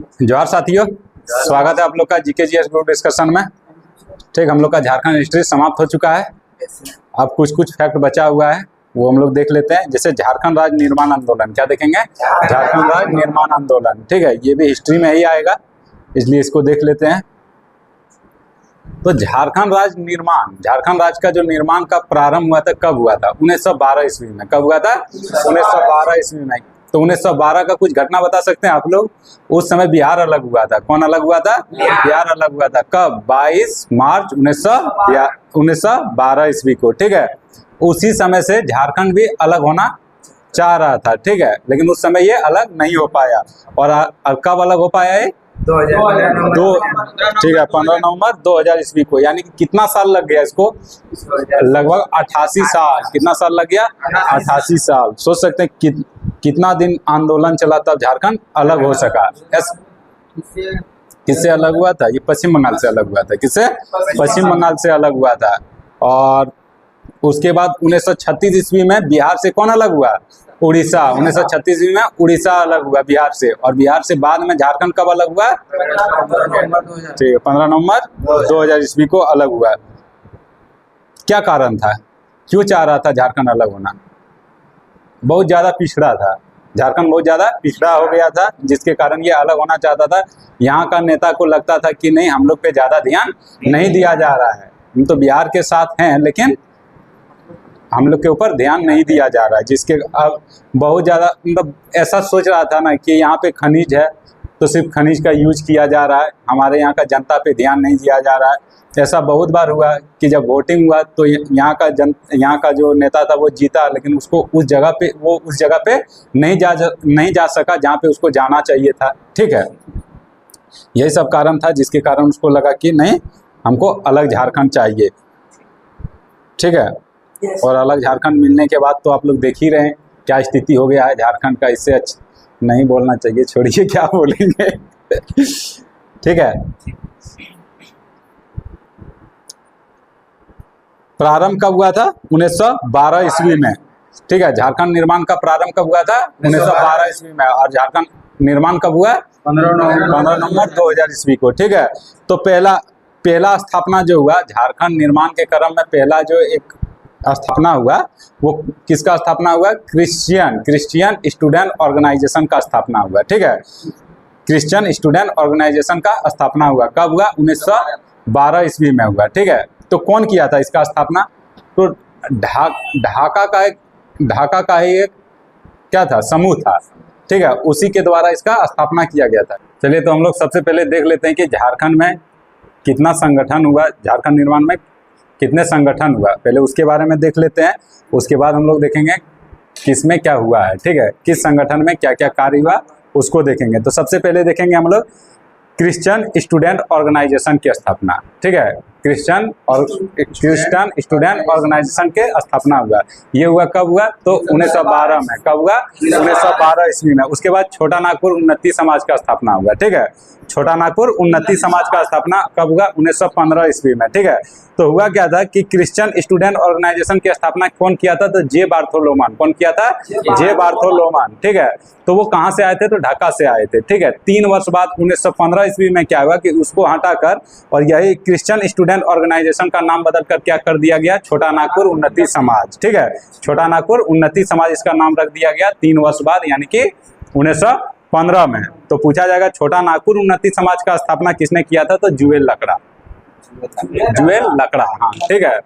जोहार साथियों, स्वागत है आप लोग का जीके ग्रुप डिस्कशन में। ठीक, हम लोग का झारखंड हिस्ट्री समाप्त हो चुका है। अब कुछ फैक्ट बचा हुआ है, वो हम लोग देख लेते हैं। जैसे झारखंड राज्य निर्माण आंदोलन, क्या देखेंगे? झारखंड राज्य निर्माण आंदोलन। ठीक है, ये भी हिस्ट्री में ही आएगा, इसलिए इसको देख लेते हैं। तो झारखंड राज्य का जो निर्माण का प्रारंभ हुआ था, कब हुआ था? 1912 ईस्वी में। कब हुआ था? 1912 ईस्वी में। तो 1912 का कुछ घटना बता सकते हैं आप लोग? उस समय बिहार अलग हुआ था। कौन अलग हुआ था? बिहार अलग हुआ था। कब? 22 मार्च 1912 ईस्वी को। ठीक है, उसी समय से झारखंड भी अलग होना चाह रहा था। ठीक है, लेकिन उस समय ये अलग नहीं हो पाया। और कब अलग हो पाया है? 15 नवंबर 2000 ईस्वी को। यानी कि कितना साल लग गया इसको? लगभग 88 साल। कितना साल लग गया? 88 साल। सोच सकते हैं कितना दिन आंदोलन चला तब झारखंड अलग हो सका। किससे अलग हुआ था? ये पश्चिम बंगाल से अलग हुआ था। किससे? पश्चिम बंगाल से अलग हुआ था। और उसके बाद 1936 ईस्वी में बिहार से कौन अलग हुआ? उड़ीसा। 1936 ईस्वी में उड़ीसा अलग हुआ बिहार से। और बिहार से बाद में झारखंड कब अलग हुआ? 15 नवंबर 2000 ईस्वी को अलग हुआ। क्या कारण था? क्यों चाह रहा था झारखंड अलग होना? बहुत ज्यादा पिछड़ा था झारखंड, बहुत ज्यादा पिछड़ा हो गया था, जिसके कारण ये अलग होना चाहता था। यहाँ का नेता को लगता था कि नहीं, हम लोग पे ज्यादा ध्यान नहीं दिया जा रहा है। हम तो बिहार के साथ हैं, लेकिन हम लोग के ऊपर ध्यान नहीं दिया जा रहा है। जिसके अब बहुत ज़्यादा मतलब ऐसा सोच रहा था ना कि यहाँ पे खनिज है तो सिर्फ खनिज का यूज किया जा रहा है, हमारे यहाँ का जनता पे ध्यान नहीं दिया जा रहा है। ऐसा बहुत बार हुआ कि जब वोटिंग हुआ तो यहाँ का जो नेता था वो जीता, लेकिन उसको उस जगह पे नहीं जा सका जहाँ पे उसको जाना चाहिए था। ठीक है, यही सब कारण था जिसके कारण उसको लगा कि नहीं, हमको अलग झारखंड चाहिए। ठीक है, और अलग झारखंड मिलने के बाद तो आप लोग देख ही रहे हैं क्या स्थिति हो गया है झारखंड का। इससे नहीं बोलना चाहिए, छोड़िए, क्या बोलेंगे। ठीक है, प्रारंभ कब हुआ था? 1912 ईस्वी में। ठीक है, झारखंड निर्माण का प्रारंभ कब हुआ था? 1912 ईस्वी में। और झारखंड निर्माण कब हुआ? 15 नवंबर 2000 ईस्वी को। ठीक है, तो पहला स्थापना जो हुआ झारखंड निर्माण के क्रम में, पहला जो एक स्थापना हुआ वो किसका स्थापना हुआ? क्रिश्चियन स्टूडेंट ऑर्गेनाइजेशन का स्थापना हुआ। ठीक है, क्रिश्चियन स्टूडेंट ऑर्गेनाइजेशन का स्थापना हुआ। कब हुआ? 1912 ईस्वी में हुआ। ठीक है, तो कौन किया था इसका स्थापना? तो ढाका का एक क्या था? समूह था। ठीक है, उसी के द्वारा इसका स्थापना किया गया था। चलिए, तो हम लोग सबसे पहले देख लेते हैं कि झारखंड में कितना संगठन हुआ, झारखंड निर्माण में कितने संगठन हुआ, पहले उसके बारे में देख लेते हैं। उसके बाद हम लोग देखेंगे किसमें क्या हुआ है। ठीक है, किस संगठन में क्या क्या कार्य हुआ उसको देखेंगे। तो सबसे पहले देखेंगे हम लोग क्रिश्चियन स्टूडेंट ऑर्गेनाइजेशन की स्थापना। ठीक है, क्रिश्चियन स्टूडेंट ऑर्गेनाइजेशन के स्थापना हुआ। ये हुआ कब हुआ? तो 1912 में। कब हुआ? 1912 ईस्वी में। उसके बाद छोटा नागपुर उन्नति समाज का स्थापना हुआ। ठीक है, छोटा नागपुर उन्नति समाज का स्थापना कब हुआ? 1915 ईस्वी में। ठीक है, तो हुआ क्या था कि क्रिश्चियन स्टूडेंट ऑर्गेनाइजेशन की स्थापना कौन किया था? तो जे बार्थोलोमन। कौन किया था? जे बार्थोलोमन। ठीक है, तो वो कहाँ से आए थे? तो ढाका से आए थे। ठीक है, 3 वर्ष बाद 1915 ईस्वी में क्या हुआ कि उसको हटाकर और यही क्रिश्चियन स्टूडेंट ऑर्गेनाइजेशन का नाम बदलकर क्या कर दिया गया? छोटा नागपुर उन्नति समाज। ठीक है, छोटा नागपुर उन्नति समाज इसका नाम रख दिया गया 3 वर्ष बाद, यानी कि 1915 में। तो पूछा जाएगा छोटा नागपुर उन्नति समाज का स्थापना किसने किया था? तो जुएल लकड़ा। हाँ, ठीक है।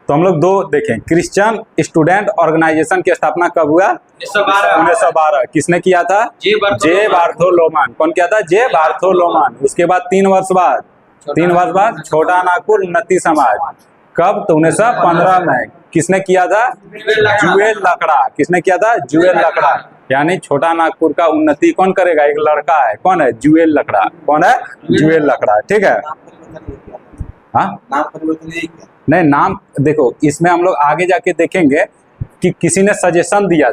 तो हम लोग दो देखें, क्रिश्चियन स्टूडेंट ऑर्गेनाइजेशन की स्थापना कब हुआ? 1912। किसने किया था? जे बार्थोलोमन। कौन किया था? जे बार्थोलोमन। उसके बाद 3 वर्ष बाद छोटा नागपुर उन्नति समाज। कब? तो 1915 में। किसने किया था? जुएल लकड़ा। किसने किया था? जुएल लकड़ा। यानी छोटा नागपुर का उन्नति कौन करेगा? एक लड़का है। कौन है? जुएल लकड़ा। कौन है? जुएल लकड़ा। ठीक है, हाँ, नाम परिवर्तन नहीं, नाम देखो, इसमें हम लोग आगे जाके देखेंगे कि किसी ने सजेशन दिया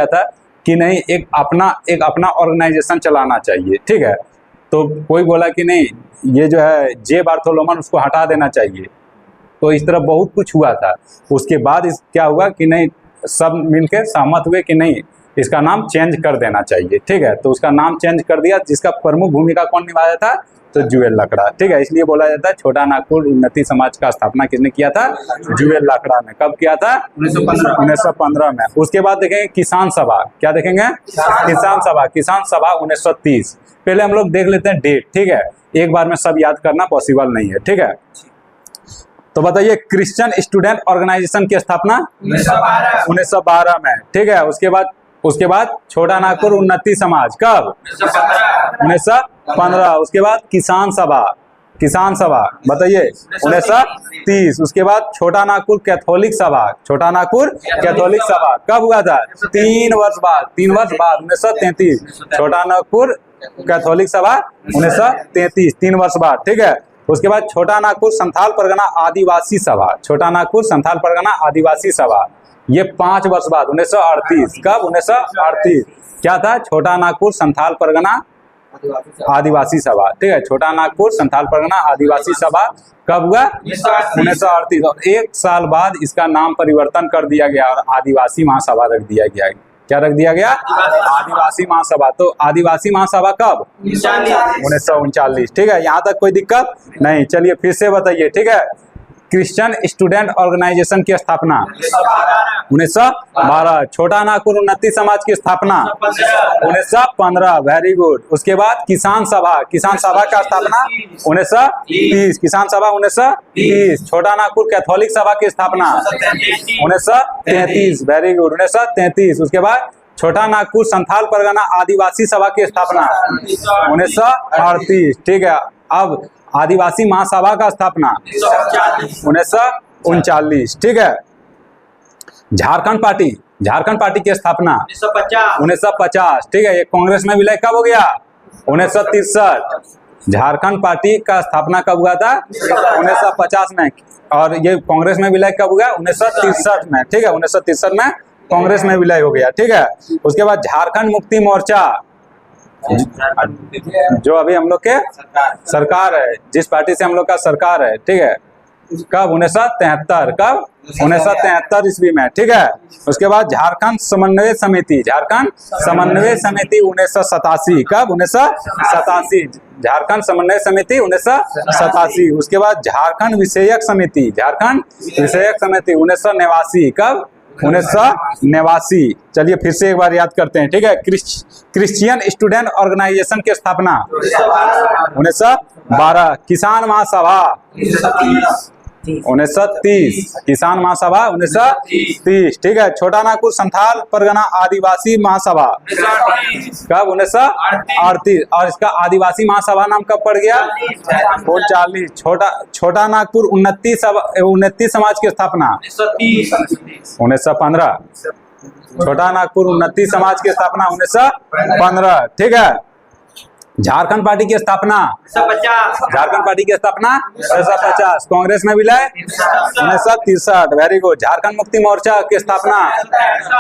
था कि नहीं, एक अपना ऑर्गेनाइजेशन चलाना चाहिए। ठीक है, तो कोई बोला कि नहीं, ये जो है जे बार्थोलोमन, उसको हटा देना चाहिए। तो इस तरह बहुत कुछ हुआ था। उसके बाद क्या हुआ कि नहीं, सब मिलकर सहमत हुए कि नहीं, इसका नाम चेंज कर देना चाहिए। ठीक है, तो उसका नाम चेंज कर दिया। जिसका प्रमुख भूमिका कौन निभाया था? तो जुएल लाकड़ा। ठीक है, इसलिए बोला जाता है छोटा नागपुर उन्नति समाज का स्थापना किसने किया था? जुएल लाकड़ा ने। कब किया था? 1915 में। उसके बाद देखेंगे किसान सभा। क्या देखेंगे? किसान सभा। किसान सभा 1930। पहले हम लोग देख लेते हैं डेट। ठीक है, एक बार में सब याद करना पॉसिबल नहीं है। ठीक है, तो बताइए क्रिश्चियन स्टूडेंट ऑर्गेनाइजेशन की स्थापना 1912 में। ठीक है, उसके बाद छोटा नागपुर उन्नति समाज कब? 1915। उसके बाद किसान सभा बताइए 1930। उसके बाद छोटा नागपुर कैथोलिक सभा कब हुआ था? 3 वर्ष बाद 1933। छोटा नागपुर कैथोलिक सभा 1933, 3 वर्ष बाद। ठीक है, उसके बाद छोटा नागपुर संथाल परगना आदिवासी सभा ये 5 वर्ष बाद 1938। कब? 1938। क्या था? छोटा नागपुर संथाल परगना आदिवासी सभा। ठीक है, छोटा नागपुर संथाल परगना आदिवासी सभा कब हुआ? 1938। और 1 साल बाद इसका नाम परिवर्तन कर दिया गया और आदिवासी महासभा रख दिया गया। क्या रख दिया गया? आदिवासी महासभा। तो आदिवासी महासभा कब? 1939। ठीक है, यहाँ तक कोई दिक्कत नहीं। चलिए फिर से बताइए। ठीक है, क्रिश्चियन स्टूडेंट ऑर्गेनाइजेशन की स्थापना 1912। छोटा नागपुर उन्नति समाज की स्थापना 1915। Very good. उसके बाद किसान सभा का स्थापना 1930। किसान सभा 1930। छोटा नागपुर कैथोलिक सभा की स्थापना 1933। Very good, 1933। उसके बाद छोटा नागपुर संथाल परगना आदिवासी सभा की स्थापना 1938। ठीक है, अब आदिवासी महासभा का स्थापना 1939। ठीक है, झारखंड पार्टी की स्थापना 1950। ठीक है, ये कांग्रेस में विलय कब हो गया? 1963। झारखंड पार्टी का स्थापना कब हुआ था? 1950 में। और ये कांग्रेस में विलय कब हुआ? 1963 में। ठीक है, 1963 में कांग्रेस में विलय हो गया। ठीक है, उसके बाद झारखंड मुक्ति मोर्चा जो अभी हम लोग के सरकार है, जिस पार्टी से हम लोग का सरकार है। ठीक है, कब? 1973। कब? 1973 ईस्वी में। ठीक है, उसके बाद झारखंड समन्वय समिति 1987। कब? 1987। झारखंड समन्वय समिति 1987। उसके बाद झारखंड विषयक समिति 1989। कब? 1989। चलिए फिर से एक बार याद करते हैं। ठीक है, क्रिश्चियन स्टूडेंट ऑर्गेनाइजेशन की स्थापना 1912। किसान महासभा 1930। किसान महासभा 1930। ठीक है, छोटा नागपुर संथाल परगना आदिवासी महासभा कब? 1938। और इसका आदिवासी महासभा नाम कब पड़ गया? 39। छोटा नागपुर उन्नति समाज की स्थापना 1915। छोटा नागपुर उन्नति समाज की स्थापना 1915। ठीक है, झारखंड पार्टी की स्थापना 1950। कांग्रेस में विलय 1963। Very good. झारखंड मुक्ति मोर्चा की स्थापना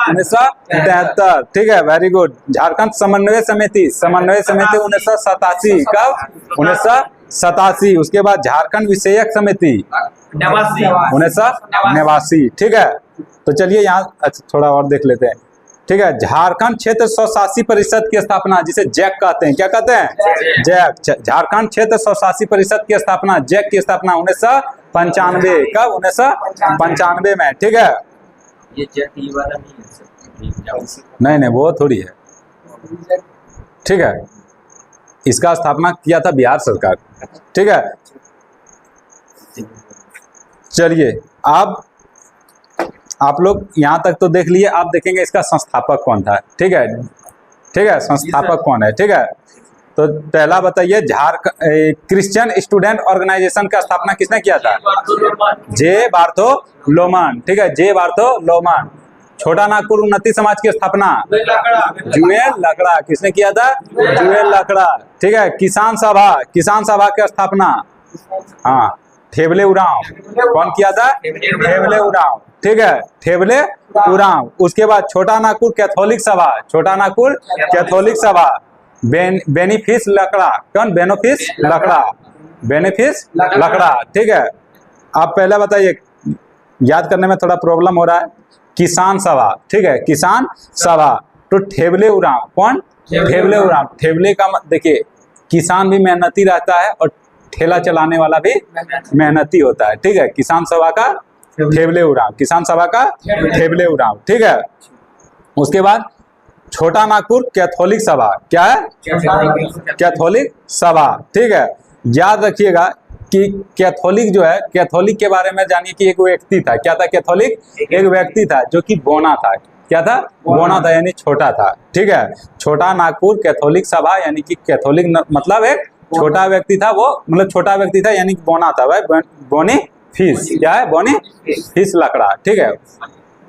1973। ठीक है, वेरी गुड। झारखंड समन्वय समिति 1987। कब? 1987। उसके बाद झारखंड विषयक समिति 1989। ठीक है, तो चलिए यहाँ थोड़ा और देख लेते हैं। ठीक है, झारखंड क्षेत्र स्वशासी परिषद की स्थापना जिसे जैक कहते हैं। क्या कहते हैं? जैक। झारखंड क्षेत्र स्वशासी परिषद की स्थापना, जैक की स्थापना 1995। कब? 1995 में। ठीक है, ये जैक ये वाला नहीं वो थोड़ी है। ठीक है, इसका स्थापना किया था बिहार सरकार। ठीक है, चलिए अब आप लोग यहाँ तक तो देख लिए। आप देखेंगे इसका संस्थापक कौन था। ठीक है, संस्थापक कौन है? ठीक है, तो पहला बताइए क्रिश्चियन स्टूडेंट ऑर्गेनाइजेशन का स्थापना किसने किया था? जे बार्थोलोमन। ठीक है, जे बार्थोलोमन। छोटा नागपुर उन्नति समाज की स्थापना जुएल लाकड़ा। किसने किया था? जुएल लाकड़ा। ठीक है, किसान सभा की स्थापना ठेबले उरांव। कौन किया था? ठेबले उरांव। ठीक है, ठेबले उरांव। उसके बाद छोटा नागपुर कैथोलिक सभा बेनिफिस लकड़ा। कौन? बेनिफिस लकड़ा। ठीक है, आप पहले बताइए, याद करने में थोड़ा प्रॉब्लम हो रहा है। किसान सभा। ठीक है, किसान सभा तो ठेवले उरांव, कौन? ठेवले उरांव। ठेवले का देखिए, किसान भी मेहनती रहता है और ठेला चलाने वाला भी मेहनती होता है, ठीक है। किसान सभा का ठेवले उरांव, किसान सभा का ठेवले उरांव, ठीक है। उसके बाद छोटा नागपुर कैथोलिक सभा, क्या है? कैथोलिक सभा, ठीक है। याद रखिएगा कि कैथोलिक जो है, कैथोलिक के बारे में जानिए कि एक व्यक्ति था, क्या था? कैथोलिक एक व्यक्ति था जो कि बोना था, क्या था? बोना था, यानी छोटा था, ठीक है। छोटा नागपुर कैथोलिक सभा यानी कि कैथोलिक मतलब एक छोटा व्यक्ति था, वो मतलब छोटा व्यक्ति था यानी कि बोना था भाई, बोनी फीस, क्या है? बोनी फीस लकड़ा, ठीक है,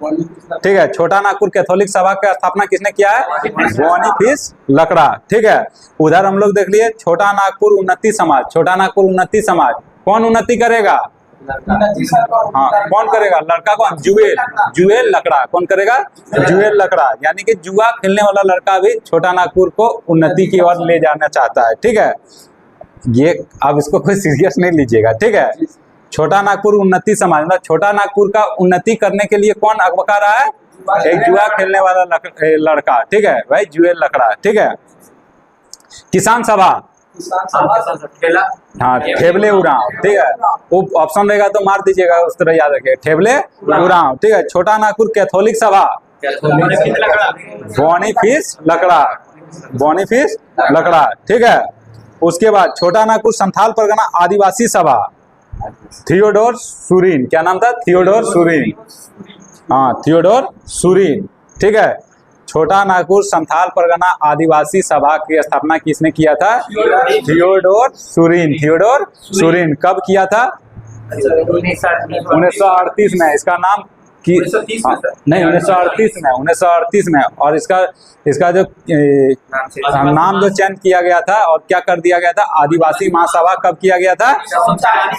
ठीक है। छोटा नागपुर कैथोलिक सभा का स्थापना किसने किया है? बोनी फीस लकड़ा, ठीक है। उधर हम लोग देख लिए छोटा नागपुर उन्नति समाज, छोटा नागपुर उन्नति समाज, कौन उन्नति करेगा? हाँ, कौन करेगा? लड़का कौन? जुएल, जुएल लकड़ा, कौन करेगा? जुएल लकड़ा, यानी कि जुआ खेलने वाला लड़का भी छोटा नागपुर को उन्नति की ओर ले जाना चाहता है, ठीक है। ये अब इसको कोई सीरियस नहीं लीजिएगा, ठीक है। छोटा नागपुर उन्नति समाज मतलब छोटा नागपुर का उन्नति करने के लिए कौन अगवा रहा है? एक जुआ खेलने वाला लड़का, ठीक है भाई, जुएल लकड़ा, ठीक है। किसान सभा, हाँ, ठेवले उरांव, ठीक है। वो ऑप्शन रहेगा तो मार दीजिएगा, उस तरह याद रखिए, ठेवले उरांव, ठीक है। छोटा नागपुर कैथोलिक सभा, बोनी फीस लकड़ा, बोनी फीस लकड़ा, ठीक है। उसके बाद छोटा नागपुर संथाल परगना आदिवासी सभा, थियोडोर सुरीन, क्या नाम था? थियोडोर सुरीन, हाँ, थियोडोर सुरीन, ठीक है। छोटा नागपुर संथाल परगना आदिवासी सभा की स्थापना किसने किया था? Theodore Surin, Theodore Surin. कब किया था? 1938 में। इसका नाम नहीं, 1938 में। और इसका जो नाम जो चयन किया गया था और क्या कर दिया गया था? आदिवासी महासभा कब किया गया था?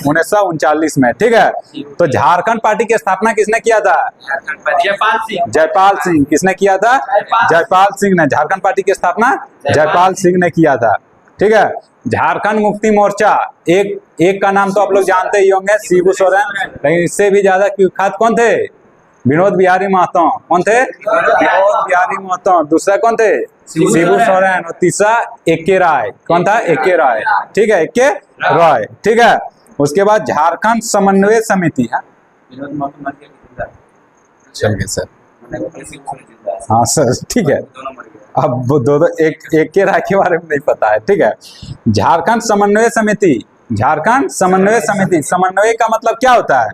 1939 में, ठीक है। तो झारखंड पार्टी की स्थापना किसने किया था? जयपाल सिंह। किसने किया था? जयपाल सिंह ने। झारखंड पार्टी की स्थापना जयपाल सिंह ने किया था, ठीक है। झारखंड मुक्ति मोर्चा, एक का नाम तो आप लोग जानते ही होंगे, शिबू सोरेन, लेकिन इससे भी ज्यादा कुख्यात कौन थे? विनोद बिहारी महतो। कौन थे? विनोद बिहारी महतो। दूसरा कौन थे? शिबू सोरेन। और तीसरा एके राय। कौन था? एके राय, ठीक है, एके राय, ठीक है। उसके बाद झारखंड समन्वय समिति, चलिए सर, हाँ सर, ठीक है। अब दो एक के राय के बारे में नहीं पता है, ठीक है। झारखंड समन्वय समिति, झारखंड समन्वय समिति, समन्वय का मतलब क्या होता है?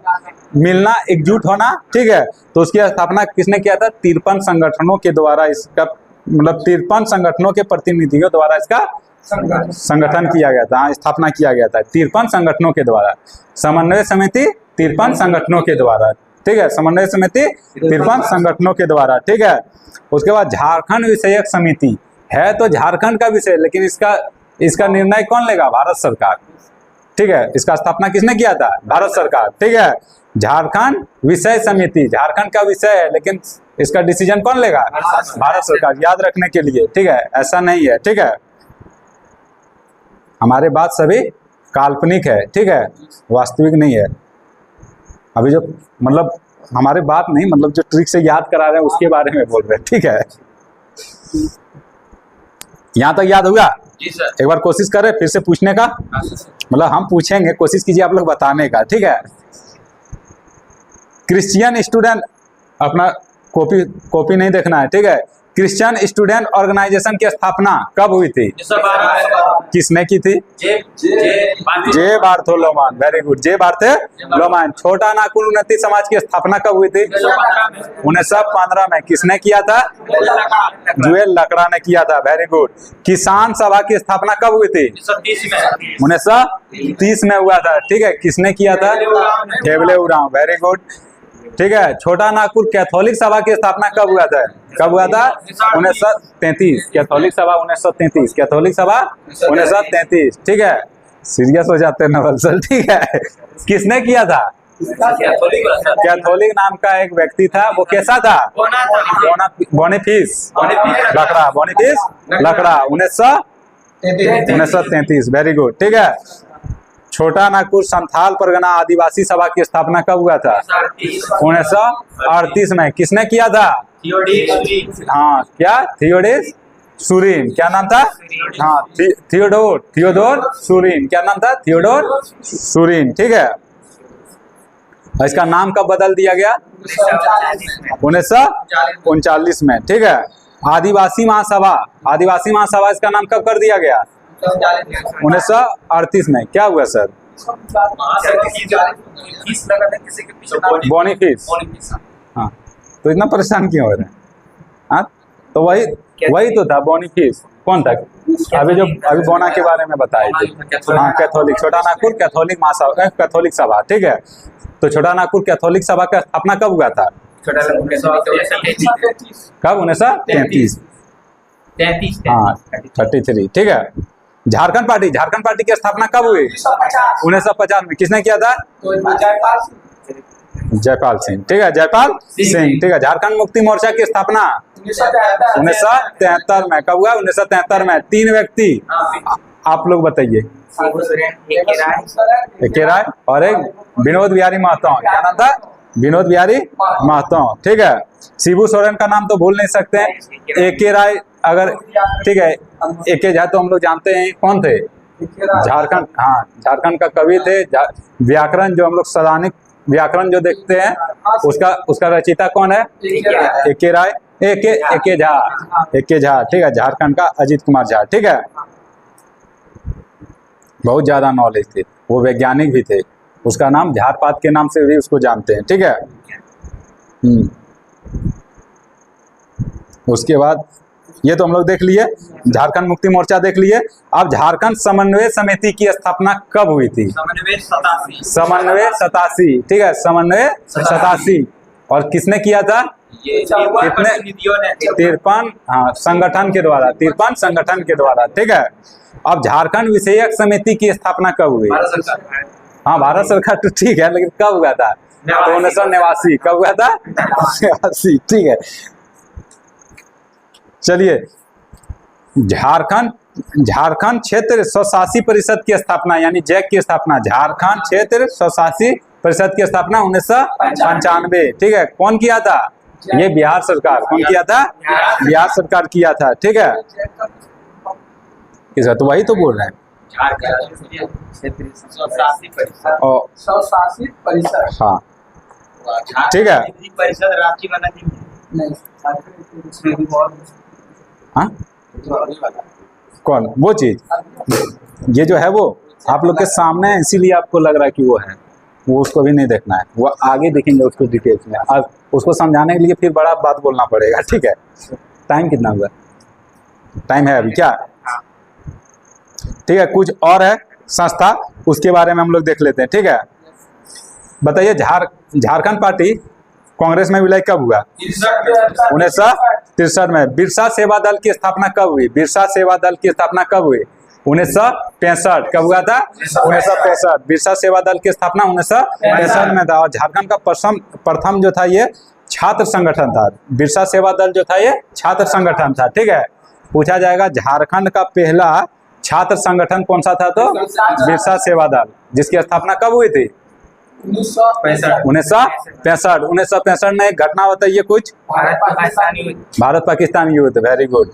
मिलना, एकजुट होना, ठीक है। तो उसकी स्थापना किसने किया था? 53 संगठनों के द्वारा, इसका मतलब 53 संगठनों के प्रतिनिधियों द्वारा इसका संगठन किया गया था, स्थापना किया गया था 53 संगठनों के द्वारा। समन्वय समिति 53 संगठनों के द्वारा, ठीक है। समन्वय समिति 53 संगठनों के द्वारा, ठीक है। उसके बाद झारखंड विषयक समिति है तो झारखंड का विषय, लेकिन इसका निर्णय कौन लेगा? भारत सरकार, ठीक है। इसका स्थापना किसने किया था? भारत सरकार, ठीक है। झारखंड विषय समिति, झारखंड का विषय है लेकिन इसका डिसीजन कौन लेगा? भारत सरकार, याद रखने के लिए, ठीक है। ऐसा नहीं है, ठीक है। हमारे बात सभी काल्पनिक है, ठीक है, वास्तविक नहीं है। अभी जो मतलब हमारे बात नहीं, मतलब जो ट्रिक से याद करा रहे हैं उसके बारे में बोल रहे हैं, ठीक है। यहाँ तक याद होगा? जी सर। एक बार कोशिश करें फिर से पूछने का, मतलब हम पूछेंगे, कोशिश कीजिए आप लोग बताने का, ठीक है। क्रिश्चियन स्टूडेंट, अपना कॉपी नहीं देखना है, ठीक है। क्रिश्चियन स्टूडेंट ऑर्गेनाइजेशन की स्थापना कब हुई थी? किसने की थी? जे बार्थोलोमान, वेरी गुड, जे बार्थोलोमान। छोटा नागपुर उन्नति समाज की स्थापना कब हुई थी? 1915 में। किसने किया था? जुएल लकड़ा ने किया था, वेरी गुड। किसान सभा की स्थापना कब हुई थी? 1930 में हुआ था, ठीक है। किसने किया था? ठेवले उरांव, वेरी गुड, ठीक है। छोटा नागपुर कैथोलिक सभा की स्थापना कब हुआ था? कब हुआ था? 1933। कैथोलिक सभा 1933, कैथोलिक सभा 1933, ठीक है। सीरियस हो जाते हैं नवल सर, ठीक है। किसने किया था? कैथोलिक नाम का एक व्यक्ति था, वो कैसा था? बोनीफेस लकड़ा, बोनीफेस लकड़ा, 1933, वेरी गुड, ठीक है। छोटा नागपुर संथाल परगना आदिवासी सभा की स्थापना कब हुआ था? 1938 में। किसने किया था? हाँ क्या, थियोडिस सुरीन, क्या नाम था? हाँ थियोडोर सुरीन, क्या नाम था? थियोडोर सुरीन, ठीक है। इसका नाम कब बदल दिया गया? 1939 में, ठीक है। आदिवासी महासभा इसका नाम कब कर दिया गया? 1938 में। क्या हुआ सर? बोनीफिस। हाँ, तो इतना परेशान क्यों हो रहे हैं? हाँ, तो वही तो था बोनीफिस। कौन था? अभी बोना के बारे में बताए थे। हाँ, कैथोलिक, छोटा नागपुर कैथोलिक महासभा, कैथोलिक सभा, ठीक है। तो छोटा नागपुर कैथोलिक सभा का स्थापना कब हुआ था? कब? 1933। हाँ 33, ठीक है। झारखंड पार्टी की स्थापना कब हुई? 1950 में। किसने किया था? जयपाल सिंह, ठीक है, जयपाल सिंह, ठीक है। झारखंड मुक्ति मोर्चा की स्थापना 1973 में। कब हुआ? 1973 में। 3 व्यक्ति, आप लोग बताइए। एक राय और एक विनोद बिहारी महतो। क्या नाम था? विनोद बिहारी महतो, ठीक है। शिबू सोरेन का नाम तो भूल नहीं सकते हैं। एक राय, अगर ठीक है, एक झा तो हम लोग जानते हैं कौन थे? झारखंड, हाँ, झारखंड का कवि थे। व्याकरण जो हम लोग सदानिक व्याकरण जो देखते हैं, उसका रचयिता कौन है? एक राय, एक झा, ठीक है। झारखंड का अजीत कुमार झा, ठीक है। बहुत ज्यादा नॉलेज थे, वो वैज्ञानिक भी थे। उसका नाम झारपात के नाम से भी उसको जानते हैं, ठीक है। उसके बाद ये तो हम लोग देख लिए, झारखंड मुक्ति मोर्चा देख लिए। अब झारखंड समन्वय समिति की स्थापना कब हुई थी? समन्वय 87, ठीक है, समन्वय 87। और किसने किया था? कितने? 53 संगठन के द्वारा, 53 संगठन के द्वारा, ठीक है। अब झारखंड विषयक समिति की स्थापना कब हुई? हाँ, भारत सरकार तो ठीक है, लेकिन कब हुआ था? 1989। कब हुआ था? 89, ठीक है। चलिए, झारखंड क्षेत्र स्वशासी परिषद की स्थापना, यानी जैक की स्थापना, झारखंड क्षेत्र स्वशासी परिषद की स्थापना 1995, ठीक है। कौन किया था? ये बिहार सरकार। कौन किया था? बिहार सरकार किया था, ठीक है। इस तो वही तो बोल रहे हैं। स्वशासी परिषद, हाँ, ठीक है। परिषद रांची बना थी। हाँ, कौन? वो चीज, ये जो है वो आप लोग के सामने है, इसीलिए आपको लग रहा है कि वो है। वो उसको भी नहीं देखना है, वो आगे देखेंगे उसको डिटेल्स में। अब उसको समझाने के लिए फिर बड़ा बात बोलना पड़ेगा, ठीक है। टाइम कितना हुआ? टाइम है अभी क्या? ठीक है, कुछ और है संस्था, उसके बारे में हम लोग देख लेते हैं, ठीक है। बताइए, झारखंड पार्टी कांग्रेस में विलय कब हुआ? 1963 में। बिरसा सेवा दल की स्थापना कब हुई? बिरसा सेवा दल की स्थापना कब हुई? 1965। कब हुआ था? 1965। बिरसा सेवा दल की स्थापना 1965 में था। और झारखंड का प्रथम जो था ये छात्र संगठन था। बिरसा सेवा दल जो था ये छात्र संगठन था, ठीक है। पूछा जाएगा झारखंड का पहला छात्र संगठन कौन सा था? तो बिरसा सेवा दल, जिसकी स्थापना कब हुई थी? 1965 में। एक घटना बताइए कुछ। भारत पाकिस्तान युद्ध, वेरी गुड,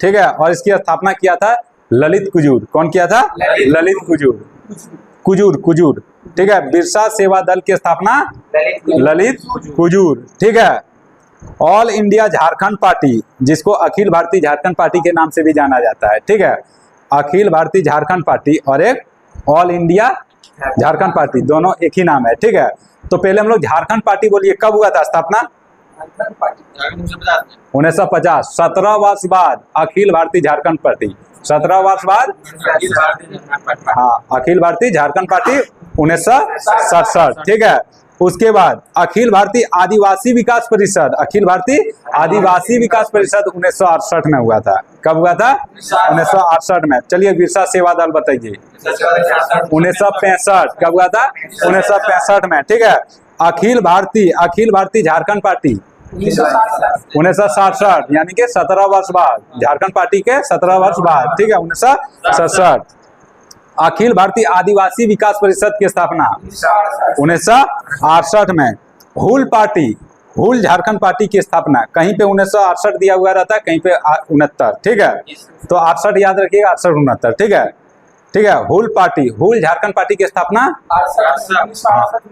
ठीक है। और इसकी स्थापना किया था ललित कुजूर। कौन किया था? ललित कुजूर, ठीक है। बिरसा सेवा दल की स्थापना ललित कुजूर, ठीक है। ऑल इंडिया झारखंड पार्टी, जिसको अखिल भारतीय झारखंड पार्टी के नाम से भी जाना जाता है, ठीक है। अखिल भारतीय झारखंड पार्टी और एक ऑल इंडिया झारखंड पार्टी, दोनों एक ही नाम है, ठीक है। तो पहले हम लोग झारखंड पार्टी बोलिए, कब हुआ था स्थापना? 1950। 17 वर्ष बाद अखिल भारतीय झारखंड पार्टी, 17 वर्ष बाद, हाँ, अखिल भारतीय झारखंड पार्टी 1967, ठीक है। उसके बाद अखिल भारतीय आदिवासी विकास परिषद, अखिल भारतीय आदिवासी विकास परिषद 1968 में हुआ था। कब हुआ था? 1968 में। चलिए, बिरसा सेवा दल बताइए। 1965। कब हुआ था? 1965 में, ठीक है। अखिल भारतीय झारखंड पार्टी 1967, यानी कि 17 वर्ष बाद, झारखंड पार्टी के 17 वर्ष बाद, ठीक है, 1967। अखिल भारतीय आदिवासी विकास परिषद की स्थापना 1968 में। हुल हुल झारखंड पार्टी की स्थापना कहीं पे 1968 दिया हुआ रहता है, कहीं पे 69, ठीक है। तो 68 याद रखिएगा, 68 69, ठीक है, ठीक है। हुल पार्टी, हुल झारखंड पार्टी की स्थापना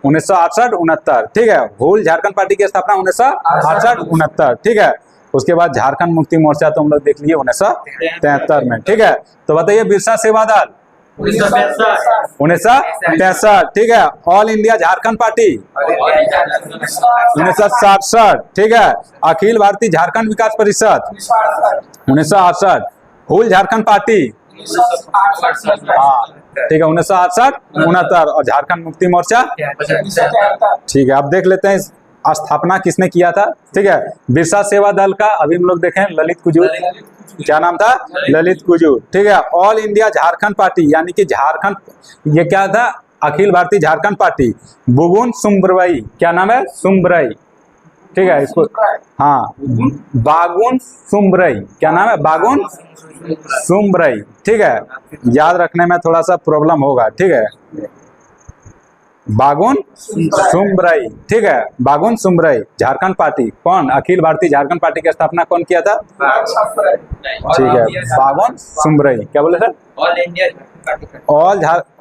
1968 69, ठीक है। हुल झारखंड पार्टी की स्थापना 1968 69, ठीक है। उसके बाद झारखंड मुक्ति मोर्चा तो हम लोग देख लिए 1973 में, ठीक है। तो बताइए बिरसा सेवा दल 1965, ठीक है। ऑल इंडिया झारखंड पार्टी 1967, ठीक है। अखिल भारतीय झारखंड विकास परिषद 1968, हुल झारखंड पार्टी, हाँ ठीक है, 1968 69, और झारखंड मुक्ति मोर्चा, ठीक है। अब देख लेते हैं स्थापना किसने किया था, ठीक है। बिरसा सेवा दल का अभी हम लोग देखें ललित कुजूर, क्या नाम था, ललित कुजूर, ठीक है। ऑल इंडिया झारखंड पार्टी यानी कि झारखंड, ये क्या था, अखिल भारतीय झारखंड पार्टी, बुगुन सुम्बरई, क्या नाम है, सुम्बरई, ठीक है। इसको हाँ बागुन सुम्बरई, क्या नाम है, बागुन सुम्बरई, ठीक है। याद रखने में थोड़ा सा प्रॉब्लम होगा, ठीक है। बागुन सुम्बरई, ठीक है, बागुन सुम्बरई झारखंड पार्टी। कौन, अखिल भारतीय झारखंड पार्टी की स्थापना कौन किया था, ठीक है, बागुन सुम्बरई। क्या बोले sir,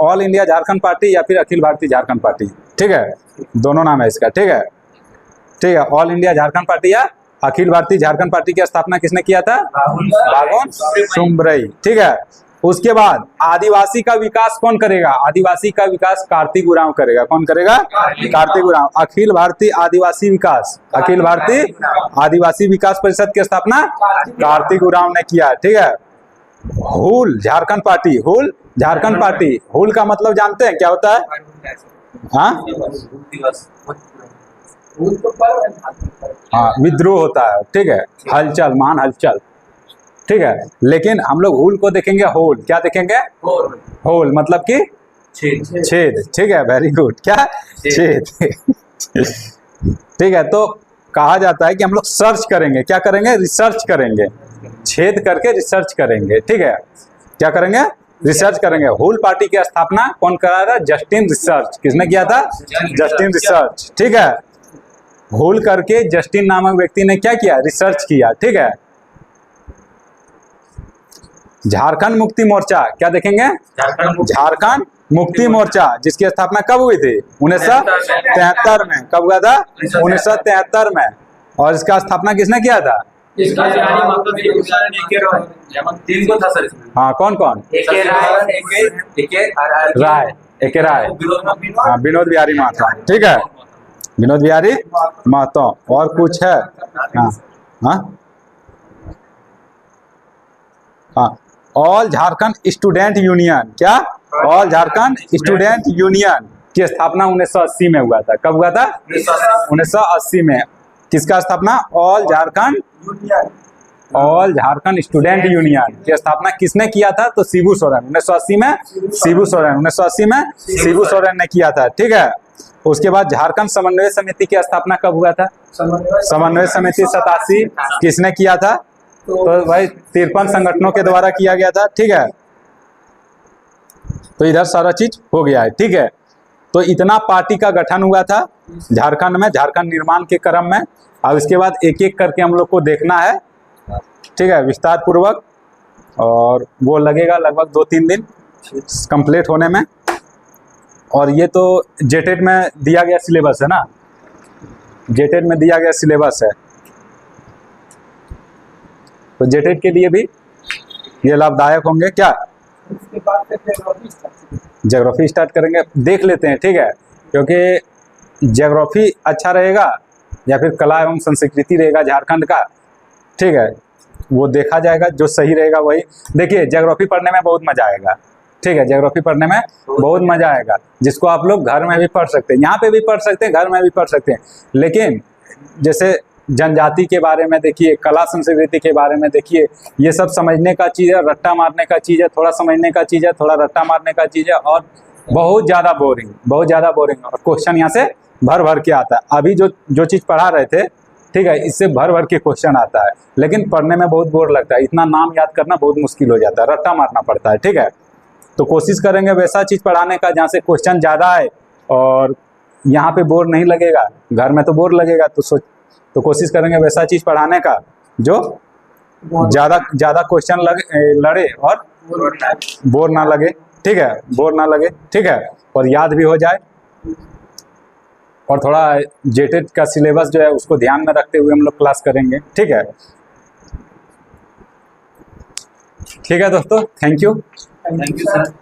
all India Jharkhand party या फिर अखिल भारतीय झारखंड पार्टी, ठीक है, दोनों नाम है इसका, ठीक है, ठीक है। ऑल इंडिया झारखंड पार्टी या अखिल भारतीय झारखंड पार्टी की स्थापना किसने किया था, बागुन सुम्बरई, ठीक है। उसके बाद आदिवासी का विकास कौन करेगा, आदिवासी का विकास कार्तिक उरांव करेगा। कौन करेगा, कार्तिक उरांव। अखिल भारतीय आदिवासी विकास, अखिल भारतीय आदिवासी विकास परिषद की स्थापना कार्तिक उरांव ने किया, ठीक है। हुल झारखंड पार्टी, हुल झारखंड पार्टी, हुल का मतलब जानते हैं क्या होता है, हाँ हाँ विद्रोह होता है, ठीक है, हलचल, महान हलचल, ठीक है। लेकिन हम लोग हुल को देखेंगे होल, क्या देखेंगे, होल मतलब कि छेद, ठीक है, वेरी गुड, क्या छेद, ठीक है। तो कहा जाता है कि हम लोग सर्च करेंगे, क्या करेंगे, रिसर्च करेंगे, छेद करके रिसर्च करेंगे, ठीक है। क्या करेंगे, रिसर्च करेंगे। हुल पार्टी की स्थापना कौन करा था, जस्टिन रिसर्च, किसने किया था, जस्टिन रिसर्च, ठीक है। हुल करके जस्टिन नामक व्यक्ति ने क्या किया, रिसर्च किया, ठीक है। झारखंड मुक्ति मोर्चा, क्या देखेंगे, झारखंड मुक्ति मोर्चा, जिसकी स्थापना कब हुई थी, 1973 में। कब हुआ था, 1973 में। और इसका स्थापना किसने किया था, हाँ कौन कौन, राय, एके राय, हाँ विनोद बिहारी महतो, ठीक है, विनोद बिहारी महतो। और कुछ है, हाँ हाँ हाँ ऑल झारखंड स्टूडेंट यूनियन, क्या, ऑल झारखंड स्टूडेंट यूनियन की स्थापना 1980 में हुआ था। कब हुआ था, 1980 में। किसका स्थापना, ऑल झारखंड स्टूडेंट यूनियन की स्थापना किसने किया था, तो शिबू सोरेन, 1980 में शिबू सोरेन, 1980 में शिबू सोरेन ने किया था, ठीक है। उसके बाद झारखंड समन्वय समिति की स्थापना कब हुआ था, समन्वय समिति 87, किसने किया था, तो भाई 53 संगठनों के द्वारा किया गया था, ठीक है। तो इधर सारा चीज हो गया है, ठीक है। तो इतना पार्टी का गठन हुआ था झारखंड में, झारखंड निर्माण के क्रम में। अब इसके बाद एक एक करके हम लोग को देखना है, ठीक है, विस्तार पूर्वक, और वो लगेगा लगभग 2-3 दिन कंप्लीट होने में। और ये तो जेटेट में दिया गया सिलेबस है ना, जेटेट में दिया गया सिलेबस है, तो जेटेट के लिए भी ये लाभदायक होंगे। क्या, ज्योग्राफी स्टार्ट करेंगे, देख लेते हैं, ठीक है, क्योंकि ज्योग्राफी अच्छा रहेगा या फिर कला एवं संस्कृति रहेगा झारखंड का, ठीक है, वो देखा जाएगा, जो सही रहेगा वही। देखिए ज्योग्राफी पढ़ने में बहुत मजा आएगा, ठीक है, ज्योग्राफी पढ़ने में बहुत मजा आएगा, जिसको आप लोग घर में भी पढ़ सकते हैं, यहाँ पे भी पढ़ सकते हैं, घर में भी पढ़ सकते हैं। लेकिन जैसे जनजाति के बारे में देखिए, कला संस्कृति के बारे में देखिए, ये सब समझने का चीज़ है, रट्टा मारने का चीज़ है, थोड़ा समझने का चीज़ है, थोड़ा रट्टा मारने का चीज़ है, और बहुत ज़्यादा बोरिंग, बहुत ज़्यादा बोरिंग। और क्वेश्चन यहाँ से भर भर के आता है। अभी जो चीज़ पढ़ा रहे थे, ठीक है, इससे भर भर के क्वेश्चन आता है, लेकिन पढ़ने में बहुत बोर लगता है, इतना नाम याद करना बहुत मुश्किल हो जाता है, रट्टा मारना पड़ता है, ठीक है। तो कोशिश करेंगे वैसा चीज़ पढ़ाने का जहाँ से क्वेश्चन ज़्यादा आए और यहाँ पे बोर नहीं लगेगा, घर में तो बोर लगेगा, तो तो कोशिश करेंगे वैसा चीज़ पढ़ाने का जो ज़्यादा क्वेश्चन लड़े और बोर ना लगे, ठीक है, बोर ना लगे, ठीक है, और याद भी हो जाए। और थोड़ा जेटेड का सिलेबस जो है उसको ध्यान में रखते हुए हम लोग क्लास करेंगे, ठीक है। ठीक है दोस्तों, thank you. Thank you sir.